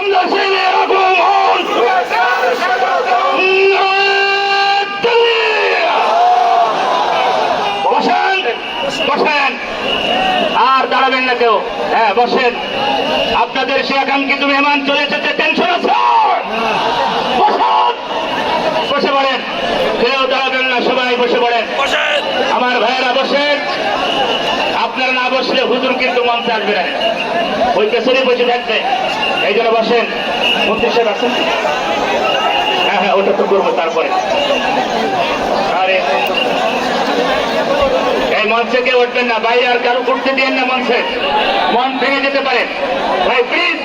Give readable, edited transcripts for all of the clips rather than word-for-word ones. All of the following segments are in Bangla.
সন্ন্যাসীদের আগমন, বসেন বসেন, আর দাঁড়াবেন না কেউ। হ্যাঁ বসেন, আপনাদের সে আকাঙ্ক্ষিত মেহমান চলে এসেছে। টেনশন আছে? বসুন, বসে পড়েন, কেউ দাঁড়াবেন না, সবাই বসে পড়েন। আমার ভাইয়েরা বসেন, আপনারা না বসলে হুজুর কিন্তু মঞ্চে আসবে না, ওই পেছনে বসে থাকবে, এই জন্য বসেন। মন্ত্রী সাহেব আছেন? হ্যাঁ হ্যাঁ, ওটা তো করবো তারপরে। আরে এই মঞ্চে কেউ উঠবেন না, বাইরে আর কারো করতে দিন না, মঞ্চে মন ভেঙে যেতে পারে। ভাই প্লিজ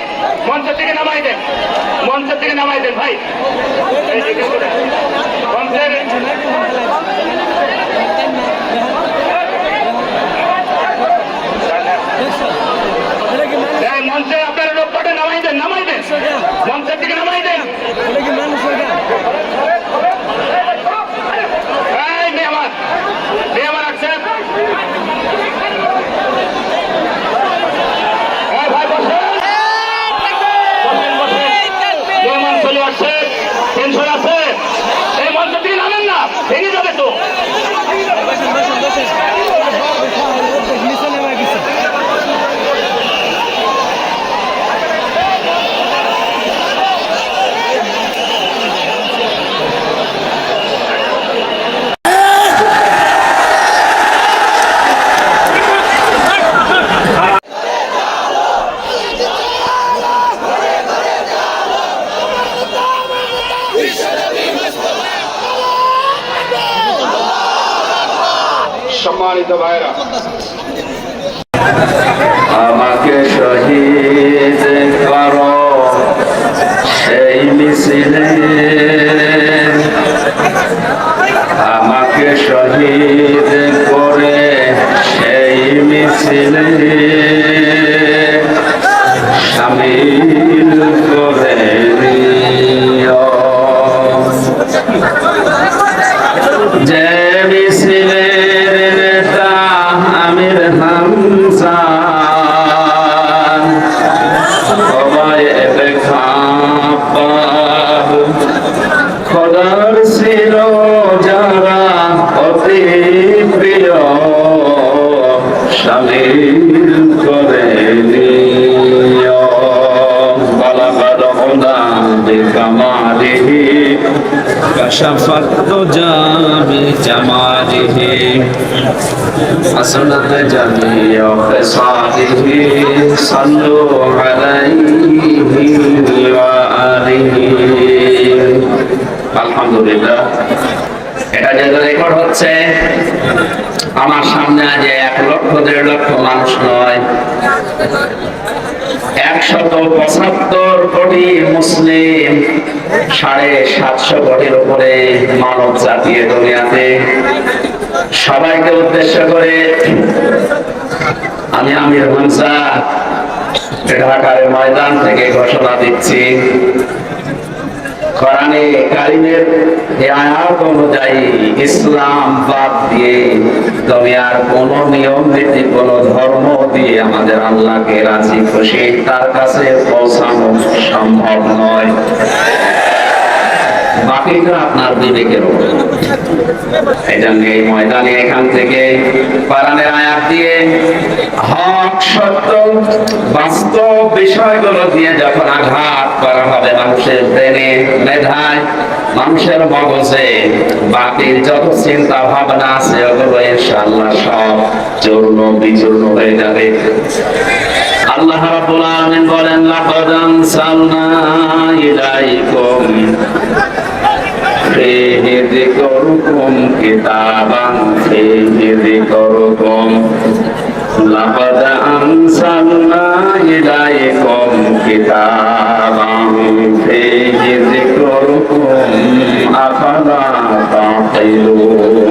মঞ্চের থেকে নামাই দেন, মঞ্চের থেকে নামাই দেন ভাই। মঞ্চের মঞ্চে আপনারা লোকটা নামাই দেন, নামাই দেন, মঞ্চের থেকে নামাই দেন। মেহমান আসছেন, ভাই বসেন বসেন বসেন, মেহমান চলে আসছে, টেনশন আছে, এই মঞ্চ থেকে নামেন না, ভেঙে যাবে তো। সম্মানিত ভাইরা, আমাকে শহীদ করো সেই মিছিলে, আমাকে শহীদ করে সেই মিছিলে শামিল করে নিও। যে মিছিলের নেতা আমির হামজা, সবাই খোদার ছিল যারা অতি প্রিয় শামিল করে নিও। বালাগাদ হুদা বিকামালিহি কাশাফাত দুজা বিজামালিহি হাসানাত জামিউ খিসালিহি সাল্লু আলাইহি ওয়া আলিহি। আলহামদুলিল্লাহ, এটা যেটা রেকর্ড হচ্ছে, আমার সামনে আজ 1 লক্ষ 1.5 লক্ষ মানুষ নয়, 175 কোটি মুসলিম, 750 কোটির উপরে মানব জাতি দুনিয়াতে, সবাইকে উদ্দেশ্য করে আমি আমির হামজা ঢাকার ময়দান থেকে ঘোষণা দিচ্ছি, কোরআনে কারিমের আয়াত অনুযায়ী ইসলাম বাদ দিয়ে তুমি আর কোন নিয়ম নীতি, কোন ধর্ম দিয়ে আমাদের আল্লাহকে রাজি খুশি তার কাছে পৌঁছানো সম্ভব নয়। বাকিটা আপনার বিবেকের উপর। এই জন্য এই ময়দানে এখান থেকে কোরআনের আয়াত দিয়ে হক সত্য বাস্তব বিষয়গুলো দিয়ে যখন আঘাত করা হবে মানুষের ব্রেনে, মেধায়, মানুষের মগজে, বাকির যত চিন্তা ভাবনা আছে ওগুলো ইনশাআল্লাহ সব চূর্ণ বিচূর্ণ হয়ে যাবে। আল্লাহ রাব্বুল আলামিন বলেন, লাকাদ আনসালনা ইলাইকুম ফীহি যিকরুকুম কিতাবান ফীহি যিকরুকুম, লাকাদ আনসালনা ইলাইকুম কিতাবান ফীহি যিকরুকুম আফালা তা'কিলুন।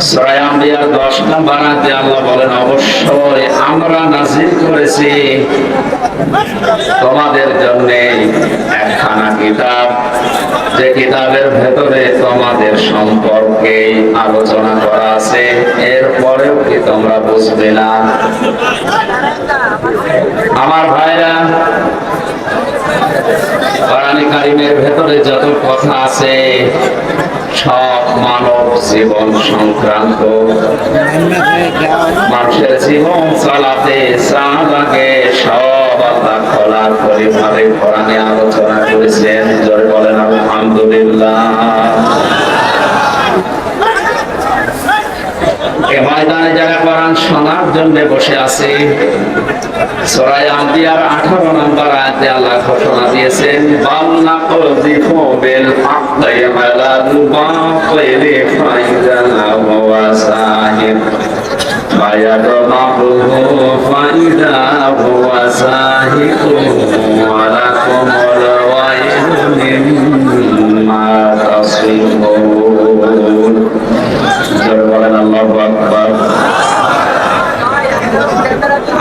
সূরা আম্বিয়ার 10 নম্বর আয়াতে আল্লাহ বলেন, অবশ্যই আমরা নাযিল করেছি তোমাদের জন্য একখানা কিতাব যে কিতাবের ভেতরে তোমাদের সম্পর্কে আলোচনা করা আছে, এরপরেও কি তোমরা বুঝবে না? আমার ভাইরা, কোরআনে কারিমের ভেতরে যত কথা আছে সব মানব জীবন সংক্রান্ত। মানুষের জীবন চালাতে যা লাগে সব আল্লাহ খোলার পরিভাবে কোরআনে আলোচনা করেছেন। জোরে বলেন আলহামদুলিল্লাহ। এ ময়দানে যারা কোরআন শোনার জন্য বসে আছে, সূরা আম্বিয়ার 18 নম্বর আয়াতে আল্লাহ ঘোষণা দিয়েছেন, বাল নাকযিফু বিল হাক্কি আলাল বাতিলি ফাইদা হুয়া যাহিক ফায়াদমাহুহু ফাইদা হুয়া যাহিক ওয়া লাকুমুল ওয়াইলু মিম্মা তাসিফুন। জোরে বলেন আল্লাহু আকবার।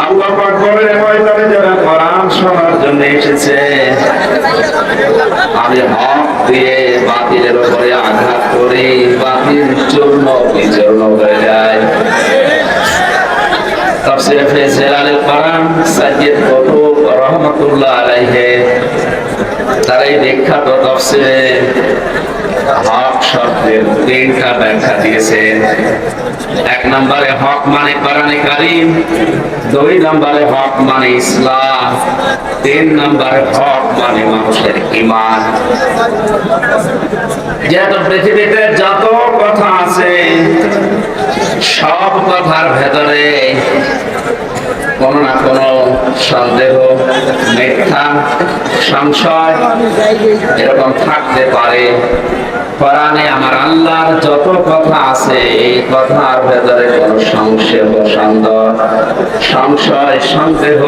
আল্লাহ পাক বলেন, ময়দানে যারা কোরআন শোনার জন্য এসেছে, আমি হক দিয়ে বাতিলের উপরে আঘাত করি, বাতিল চূর্ণ বিচূর্ণ হয়ে যায়। তাফসীরে ফিজালাল কোরআন সাইয়্যিদ কুতুব রাহমাতুল্লাহ আলাইহি তার এই বিখ্যাত তাফসীরে হক শব্দের 3টা ব্যাখ্যা দিয়েছেন। 1 নম্বরে হক মানে কোরআনে কারীম, 2 নম্বরে হক মানে ইসলাম, 3 নম্বরে হক মানে মানুষের ঈমান। যেহেতু পৃথিবীতে যত কথা আছে সব কথার ভেতরে কোন না কোন সন্দেহ, মিথ্যা, সংশয় এরকম থাকতে পারে। কোরআনে আমার আল্লাহর যত কথা আছে এই কথার ভেতরে কোন সংশয়, সন্দেহ,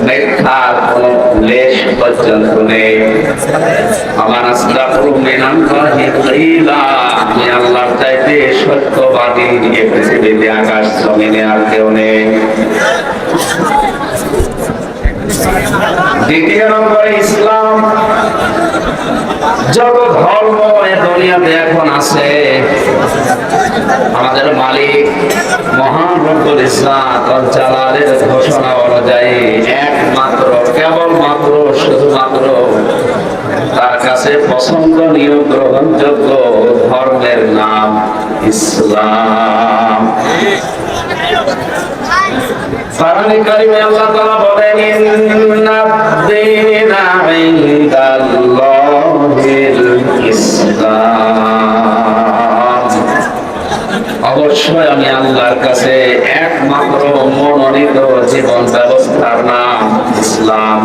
মিথ্যার কোন লেশ পর্যন্ত নেই। আমার আস্তাগফিরু মিনাল্লাহি কিলা, আমি আল্লাহর চাইতে সত্যবাদী এই পৃথিবীতে আকাশ জমিনে আর কেউ নেই। দ্বিতীয় নম্বরে ইসলাম। যত ধর্ম এ দুনিয়াতে এখন আছে, আমাদের মালিক মহান রব্বুল ইজ্জত ওয়াল জালালের ঘোষণা অনুযায়ী একমাত্র, কেবলমাত্র, শুধুমাত্র তার কাছে পছন্দনীয়, গ্রহণযোগ্য ধর্মের নাম ইসলাম। কোরআনে কারিমে আল্লাহ তাআলা বলেন, ইন্নাদ-দীনা ইনদাল্লাহিল ইসলাম। অবশ্যই আমি আল্লাহর কাছে একমাত্র মনোনীত জীবন ব্যবস্থার নাম ইসলাম।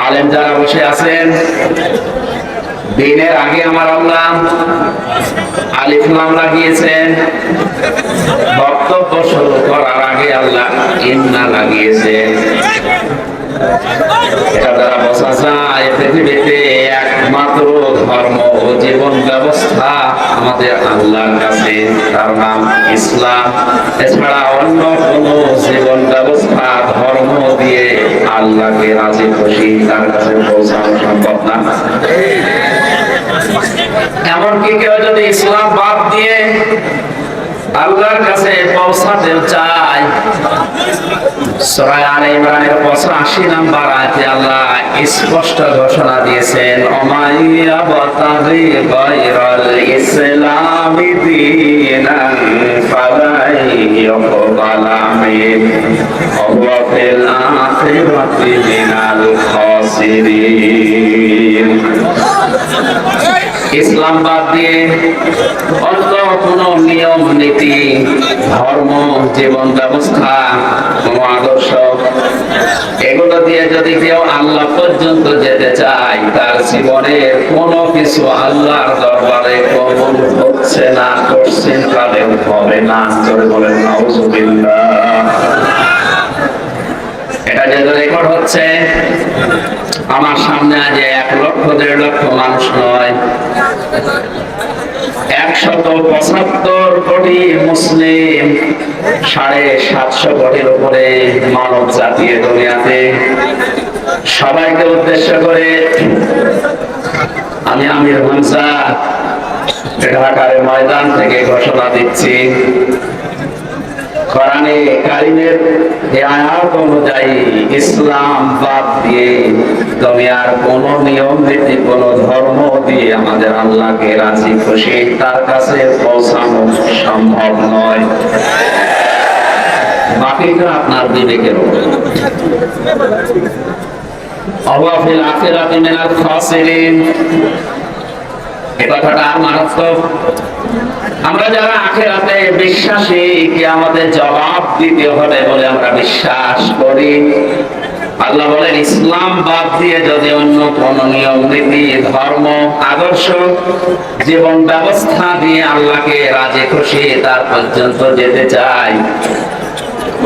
আলেম যারা বসে আছেন, দিনের আগে আমার আল্লাহ আলিফ লাম লাগিয়েছেন, বক্তব্য শুরু করার আগে আল্লাহ ইন্না লাগিয়েছেন। এটা দ্বারা বোঝা যায় পৃথিবীতে একমাত্র ধর্ম ও জীবন ব্যবস্থা আমাদের আল্লাহর কাছে, তার নাম ইসলাম। এছাড়া অন্য কোন জীবন ব্যবস্থা, ধর্ম দিয়ে আল্লাহকে রাজি খুশি তার কাছে পৌঁছানো সম্ভব না। এমনকি কেউ যদি ইসলাম বাদ দিয়ে আল্লাহর কাছে পৌঁছাতে চায়, সূরা আলে ইমরানের 85 নম্বর আয়াতে আল্লাহ স্পষ্ট ঘোষণা দিয়েছেন, ওমাইয়া বাতাগি গায়রাল ইসলামি দীনান ফালাই ইউকবালা মিনহু ওয়া হুয়া ফিল আখিরাতি মিনাল খাসিরিন। ইসলাম বাদ দিয়ে অন্য কোন নিয়ম নীতি, ধর্ম, জীবন ব্যবস্থা, কোন আদর্শ, এগুলো দিয়ে যদি কেউ আল্লাহ পর্যন্ত যেতে চায়, তার জীবনের কোনো কিছু আল্লাহর দরবারে কবুল হচ্ছে না, করছেন কালেও হবে না। জোরে বলেন নাউযুবিল্লাহ। এটা যেহেতু রেকর্ড হচ্ছে, আমার সামনে আজ 1 লক্ষ 1.5 লক্ষ মানুষ নয়, 175 কোটি মুসলিম, 750 কোটির উপরে মানব জাতীয় দুনিয়াতে, সবাইকে উদ্দেশ্য করে আমি আমির হামজা ঢাকার ময়দান থেকে ঘোষণা দিচ্ছি, কোরআনে কারিমের এই আয়াত অনুযায়ী ইসলাম বাদ দিয়ে দুনিয়ার কোন নিয়ম নীতি, কোন ধর্ম দিয়ে আমাদের আল্লাহকে রাজি খুশি তার কাছে পৌঁছানো সম্ভব নয়। বাকিটা আপনার বিবেকের উপর। অওয়াফিল আখিরাতি মিনাল খাসিরিন, এই কথাটা মারাত্মক। আমরা যারা আখিরাতে বিশ্বাসী, কিয়ামতের জবাব দিতে হবে বলে আমরা বিশ্বাস করি, আল্লাহ বলেন ইসলাম বাদ দিয়ে যদি অন্য কোন নিয়ম নীতি, ধর্ম, আদর্শ, জীবন ব্যবস্থা দিয়ে আল্লাহকে রাজি খুশি তার পর্যন্ত যেতে চাই,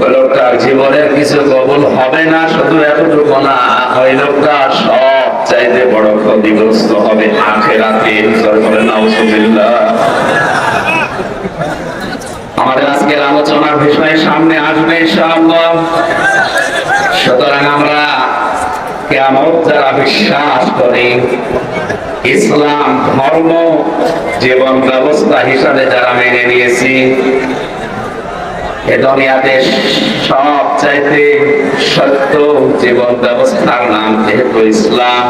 ওই লোকটার জীবনের কিছু কবুল হবে না। শুধু এতটুকু না, ওই লোকটা সব চাইতে বড় ক্ষতিগ্রস্ত হবে আখিরাতে। নাউজুবিল্লাহ। আমাদের আজকের আলোচনার বিষয় সামনে আসবে ইনশাআল্লাহ। সুতরাং আমরা কিয়ামত যারা বিশ্বাস করি, ইসলাম ধর্ম জীবন ব্যবস্থা হিসাবে যারা মেনে নিয়েছি, এ দুনিয়াতে সব চাইতে সত্য জীবন ব্যবস্থার নাম যেহেতু ইসলাম,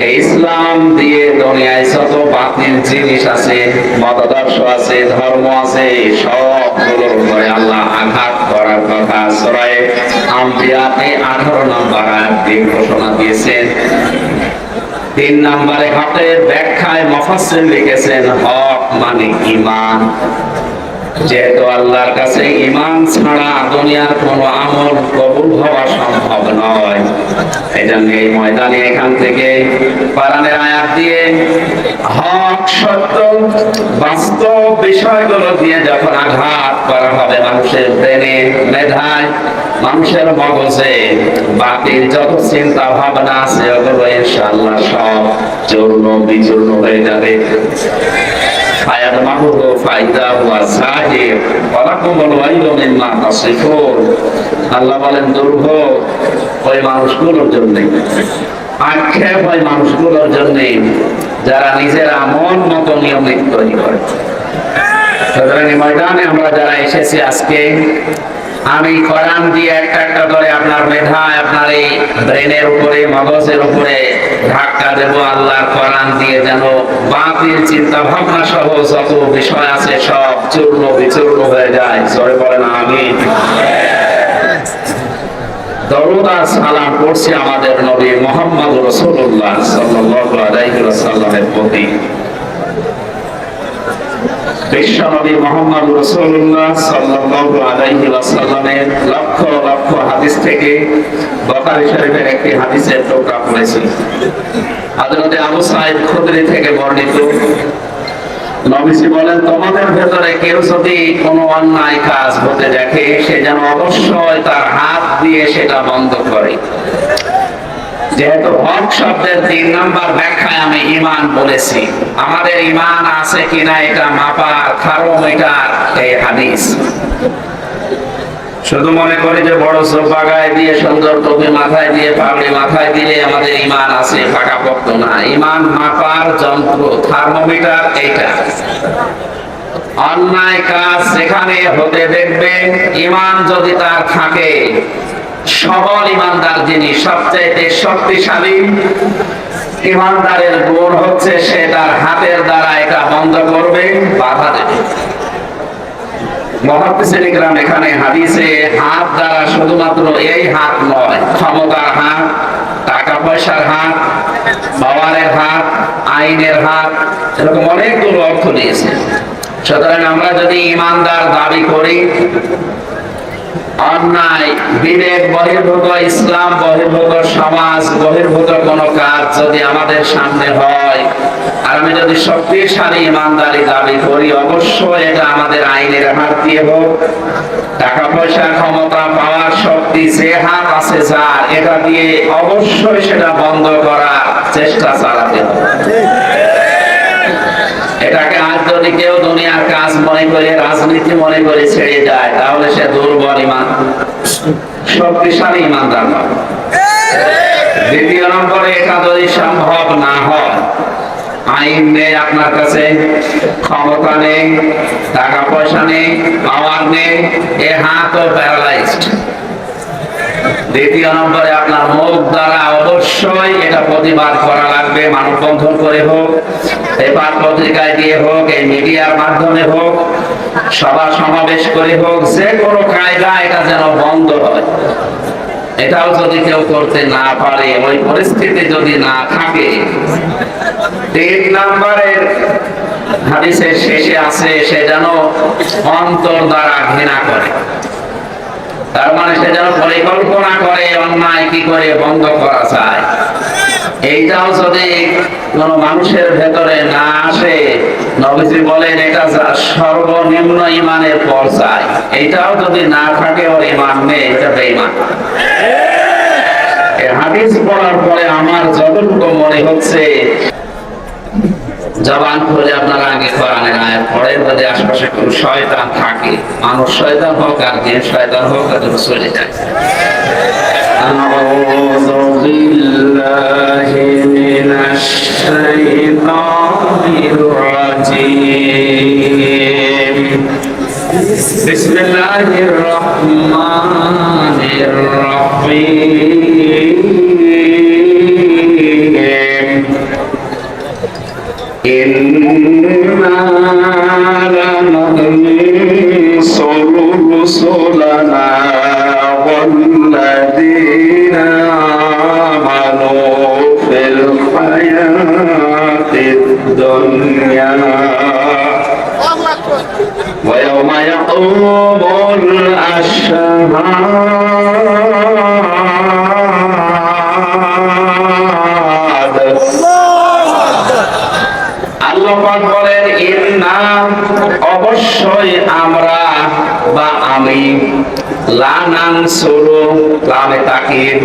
এই ইসলাম দিয়ে দুনিয়ায় যত বাতিল জিনিস আছে, মতাদর্শ আছে, ধর্ম আছে, সবগুলোর উপরে আল্লাহ আঘাত করার কথা সূরা আম্বিয়াতে 18 নম্বর আয়াত দিয়ে ঘোষণা দিয়েছেন। 3 নম্বরে হকের ব্যাখ্যায় মুফাসসির লিখেছেন হক মানে ঈমান। যেহেতু আল্লাহর কাছে ঈমান ছাড়া দুনিয়ার কোনো আমল কবুল হওয়া সম্ভব নয়, এজন্য এই ময়দানে এখান থেকে কোরআনের আয়াত দিয়ে হক, সত্য, বাস্তব বিষয়গুলো দিয়ে যখন আঘাত করা হবে মানুষের ব্রেনে, মেধায়, মানুষের মগজে, বাতিল যত চিন্তা ভাবনা আছে ওগুলো ইনশাআল্লাহ সব চূর্ণ বিচূর্ণ হয়ে যাবে। আল্লাহ বলেন দুর্ভোগ ওই মানুষগুলোর জন্য, আক্ষেপ ওই মানুষগুলোর জন্য যারা নিজেরা মন মতো নিয়ম নীতি তৈরি করে। সুতরাং এই ময়দানে আমরা যারা এসেছি আজকে, আমি কোরআন দিয়ে একটা একটা করে আপনার মেধায়, আপনার এই ব্রেনের উপরে, মগজের উপরে ধাক্কা দেব আল্লাহর কোরআন দিয়ে, যেন বাতিল চিন্তা ভাবনা সহ যত বিষয় আছে সব চূর্ণ বিচূর্ণ হয়ে যায়। জোরে বলেন আমিন। দরুদ আর সালাম পড়ছি আমাদের নবী মুহাম্মদ রাসূলুল্লাহ সাল্লাল্লাহু আলাইহি ওয়াসাল্লামের প্রতি। বিশ্বনবী মুহাম্মদ রাসূলুল্লাহ সাল্লাল্লাহু আলাইহি ওয়াসাল্লামের লক্ষ লক্ষ হাদিস থেকে বুখারী শরীফের একটি হাদিসের টুকরা পড়েছি। হযরত আবু সাঈদ খুদরি থেকে বর্ণিত, নবীজি বলেন, তোমাদের ভেতরে কেউ যদি কোনো অন্যায় কাজ হতে দেখে, সে যেন অবশ্যই তার হাত দিয়ে সেটা বন্ধ করে। যেহেতু হক শব্দের 3 নাম্বার ব্যাখ্যায় আমি ঈমান বলেছি, আমাদের ঈমান আছে কিনা এটা মাপার থার্মোমিটার এই হাদিস। শুধু মনে করি যে বড় সোফা গায়ে দিয়ে, সুন্দর টুপি মাথায় দিয়ে, পাগড়ি মাথায় দিলে আমাদের ঈমান আছে, পাকাপোক্ত না। ঈমান মাপার যন্ত্র, থার্মোমিটার এইটা। অন্যায় কাজ যেখানে হতে দেখবে, ঈমান যদি তার থাকে, সবল ঈমানদার যিনি সবচাইতে শক্তিশালী ঈমানদারের গুণ হচ্ছে সে তার হাতের দ্বারা এটা বন্ধ করবে, বাধা দেবে। মুহাদ্দিসিন ইকরাম এখানে হাদিসে হাত দ্বারা শুধুমাত্র এই হাত নয়, ক্ষমতার হাত, টাকা পয়সার হাত, পাওয়ারের হাত, আইনের হাত, এরকম অনেকগুলো অর্থ দিয়েছে। সুতরাং আমরা যদি ঈমানদার দাবি করি, অন্যায়, বিবেক বহির্ভূত, ইসলাম বহির্ভূত, সমাজ বহির্ভূত কোন কাজ যদি আমাদের সামনে হয়, আর আমি যদি শক্তিশালী ঈমানদারি দাবি করি, অবশ্যই এটা আমাদের আইনের হাত দিয়ে হোক, টাকা পয়সা, ক্ষমতা, পাওয়ার, শক্তি যে হাত আছে যার, এটা দিয়ে অবশ্যই সেটা বন্ধ করার চেষ্টা চালাতে হবে। এটাকে আজ যদি কেউ দুনিয়ার কাজ মনে করে, রাজনীতি মনে করে ছেড়ে যায়, তাহলে সে দুর্বল ঈমান, শক্তিশালী ঈমানদার নয়। দ্বিতীয় নম্বরে এটা যদি সম্ভব না হয়, আইন নেই আপনার কাছে, ক্ষমতা নেই, টাকা পয়সা নেই, পাওয়ার নেই, এ হাতও প্যারালাইজড। দ্বিতীয় নম্বরে আপনার মুখ দ্বারা অবশ্যই এটা প্রতিবাদ করা লাগবে, মানববন্ধন করে হোক, পেপার পত্রিকায় দিয়ে হোক, এই মিডিয়ার মাধ্যমে হোক, সভা সমাবেশ করে হোক, যে কোনো কায়দা এটা যেন বন্ধ হয়। এটাও যদি কেউ করতে না পারে, ওই পরিস্থিতি যদি না থাকে, 3 নম্বরের হাদিসের শেষে আছে সে যেন অন্তর দ্বারা ঘৃণা করে। তার মানে সে যেন পরিকল্পনা করে অন্যায় কি করে বন্ধ করা যায়। এইটাও যদি কোন মানুষের ভেতরে না আসে, নবীজি বলেন এটা সর্বনিম্ন ঈমানের পর্যায়। এইটাও যদি না থাকে ওর ঈমান নেই, এটা বেঈমান। এই হাদিস পড়ার পরে আমার যতটুকু মনে হচ্ছে, জবান খুলে আপনারা আগে কোরআনের আয়াত পড়েন, যদি আশেপাশে কোন শয়তান থাকে, মানুষ শয়তান হোক আর জিন শয়তান হোক, যেন চলে যায়। আউযু বিল্লাহি মিনাশ শাইতানির রাজীম। বিসমিল্লাহির রহমানির রহিম। إنا لننصر رسلنا والذين آمنوا في الحياة الدنيا ويوم يقوم الأشهاد। আল্লাহ পাক বলেন ইন্না অবশ্যই আমরা বা আমি, লা নানসুরু লামে তাকিদ,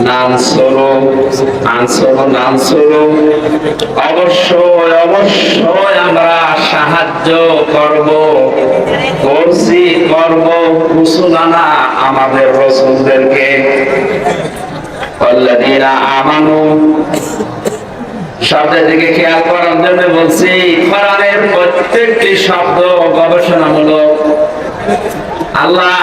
নানসুরু আনসুরু নানসুরু, অবশ্যই অবশ্যই আমরা সাহায্য করব, করছি করব, রুসুলানা আমাদের রাসূলদেরকে, আল্লাযীনা আমানু শব্দের দিকে খেয়াল করার জন্য বলছি। কোরআনের প্রত্যেকটি শব্দ গবেষণামূলক। আল্লাহ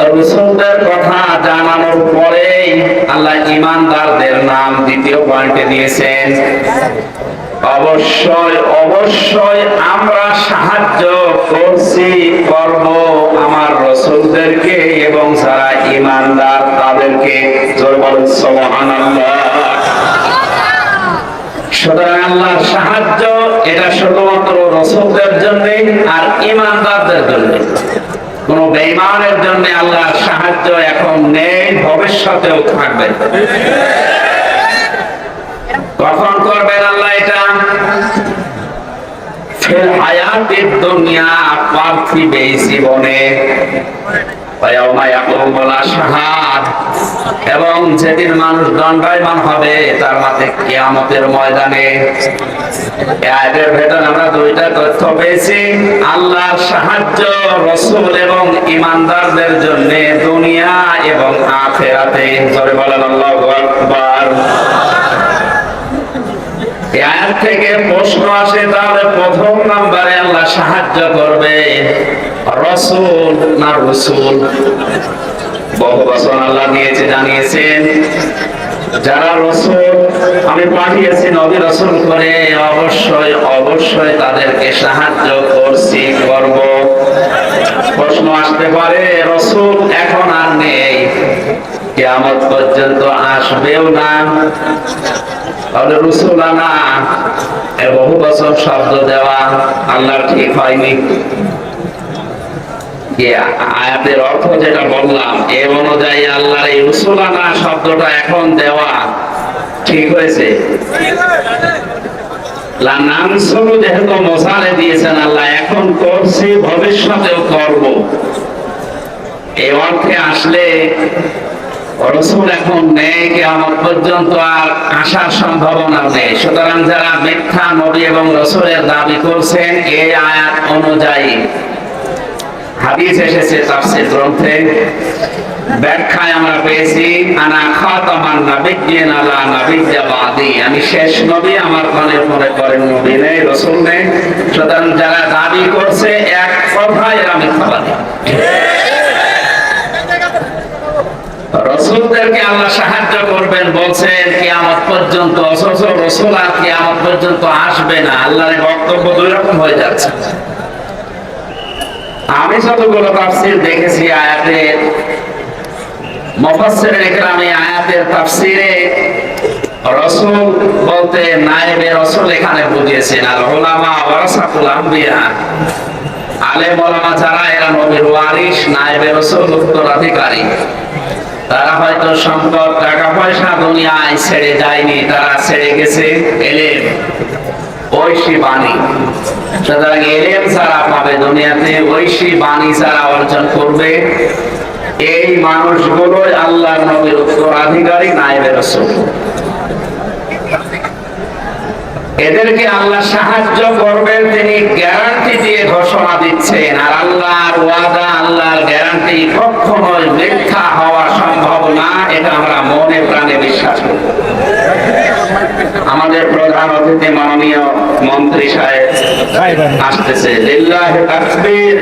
রাসূলদের কথা জানানোর পরেই আল্লাহ ঈমানদারদের নাম দ্বিতীয় পয়েন্টে দিয়েছেন। অবশ্যই অবশ্যই আমরা সাহায্য করছি, করব আমার রাসূলদেরকে এবং যারা ঈমানদার তাদেরকে। জোরে বলেন সুবহানাল্লাহ। সুতরাং আল্লাহর সাহায্য এটা শুধুমাত্র রাসূলদের জন্য আর ঈমানদারদের জন্য। কোন বেঈমানের জন্য আল্লাহর সাহায্য এখন নেই, ভবিষ্যতেও থাকবে। কখন করবেন আল্লাহ এটা? ফিল হায়াতিদ দুনিয়া, পার্থিব জীবনে, ওয়ায়াউমা ইয়াকুমুল আশহাদ, এবং যেদিন মানুষ দণ্ডায়মান হবে তার মাঝে কিয়ামতের ময়দানে। এই আয়াতের ভেতর আমরা দুইটা তথ্য পেয়েছি। আল্লাহর সাহায্য রাসূল এবং ঈমানদারদের জন্য দুনিয়া এবং আখিরাতে। জোরে বলেন আল্লাহু আকবার। এই আয়াত থেকে প্রশ্ন আসে, তাহলে প্রথম নম্বরে আল্লাহ সাহায্য করবে রাসূল না রাসূল? বহু বছর আল্লাহ দিয়েছে, জানিয়েছেন যারা রাসূল আমি পাঠিয়েছি নবী রাসূল করে, অবশ্যই অবশ্যই তাদেরকে সাহায্য করছি, করব। প্রশ্ন আসতে পারে রাসূল এখন আর নেই, কিয়ামত পর্যন্ত আসবেও না, তাহলে রুসুলানা এর বহু বছর শব্দ দেওয়া আল্লাহর ঠিক হয়নি। আয়াতের অর্থ যেটা বললাম এ অনুযায়ী আল্লাহর এই রুসুলানা শব্দটা এখন দেওয়া ঠিক হয়েছে। লানানসুরু যেহেতু মোসালে দিয়েছেন আল্লাহ, এখন করছি, ভবিষ্যতেও করব, এই অর্থে আসলে রাসূল এখন নেই, কিয়ামত পর্যন্ত আর আসার সম্ভাবনা নেই। সুতরাং যারা মিথ্যা নবী এবং রাসূলের দাবি করছেন, এই আয়াত অনুযায়ী হাদিস এসেছে তাফসীর গ্রন্থে ব্যাখ্যায় আমরা পেয়েছি আনা খাতামান নাবিয়্যিন আলা নাবিয়্যা বাদি, আমি শেষ নবী, আমার পরে পরে করেন নবী নেই, রাসূল নেই। সুতরাং যারা দাবি করছে এক কথায় এরা মিথ্যাবাদী। রাসূলদেরকে আল্লাহ সাহায্য করবেন বলছেন কিয়ামত পর্যন্ত, অথচ রাসূল আর কিয়ামত পর্যন্ত আসবে না। আল্লাহর বক্তব্য দুই রকম হয়ে যাচ্ছে। আমি যতগুলো তাফসীর দেখেছি আয়াতের, মুফাসসিরিন ইকরাম এই আয়াতের তাফসীরে রাসূল বলতে নায়েবে রাসূল এখানে বুঝিয়েছেন। আল উলামা ওয়ারাসাতুল আম্বিয়া, আলেম ওলামা যারা এরা নবীর ওয়ারিস, নায়েবে রাসূল উত্তরাধিকারী। তারা হয়তো সম্পদ টাকা পয়সা দুনিয়ায় ছেড়ে যায়নি, তারা ছেড়ে গেছে এলেম, ঐশী বাণী। সুতরাং এলেম যারা পাবে দুনিয়াতে, ঐশী বাণী যারা অর্জন করবে, এই মানুষগুলোই আল্লাহর নবীর উত্তরাধিকারী, নায়েবে রাসূল। এদেরকে আল্লাহ সাহায্য করবেন, তিনি গ্যারান্টি দিয়ে ঘোষণা দিচ্ছেন। আর আল্লাহর ওয়াদা, আল্লাহর গ্যারান্টি কখনোই মিথ্যা হওয়া সম্ভব না, এটা আমরা মনে প্রাণে বিশ্বাস করি। আমাদের প্রধান অতিথি মাননীয় মন্ত্রী সাহেব আসতেছে। লিল্লাহি তাকবীর।